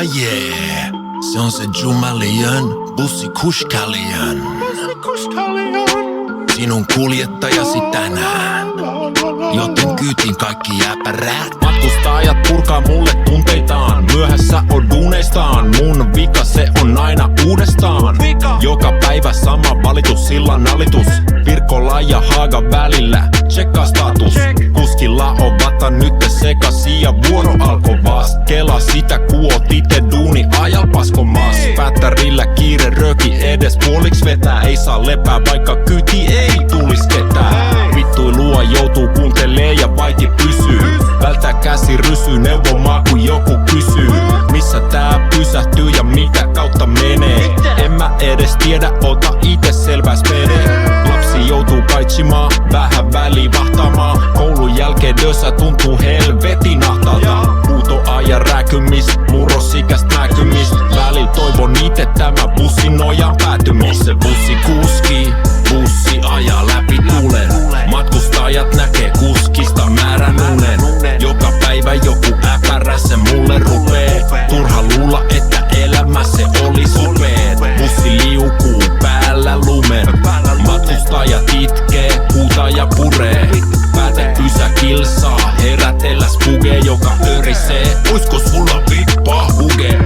yeah. Se on se Jumalian, bussi Kushkalian. Sinun kuljettajasi tänään, joten kyytiin kaikki jäpärät. Matkustajat purkaa mulle tunteitaan, myöhässä on duuneistaan. Mun vika se on aina uudestaan. Joka päivä sama valitus, sillan alitus. Virkola ja Haaga välillä, tsekkaa status. Kuskilla on vata nyt sekasi ja vuoro alkoi vast. Kela sitä kuot ite duuni ajal paskomas. Pättärillä kiire röki edes puoliks vetää. Ei saa lepää vaikka kyti ei tulis ketään. Vittuilua joutuu kuuntelee ja vaiti pysyy. Vältää käsi rysyy neuvomaan kun joku kysyy. Missä tää pysähtyy ja mitä kautta menee. En mä edes tiedä, ota ite selväs vede. Lapsi joutuu kaitsimaan, vähän väliin vahtaamaan. Koulun jälkeen dössä tuntuu helvetin ahtaalta. Huutoajan rääkymis, murrosikäst näkymist. Välillä toivon ite tämä bussin nojan päätymis. Se bussi kuski, bussi ajaa läpi tulen. Matkustajat näkee kuskista määrän unen. Joka päivä joku äpärä se mulle rupee. Turha luulla, että elämä se oli supeet. Bussi liukuu päällä lumen. Matkustajat itkee, huutaa ja puree. Pääte pysäkilsaa, herätellä spuge joka örisee. Oisko sulla vippaa huge?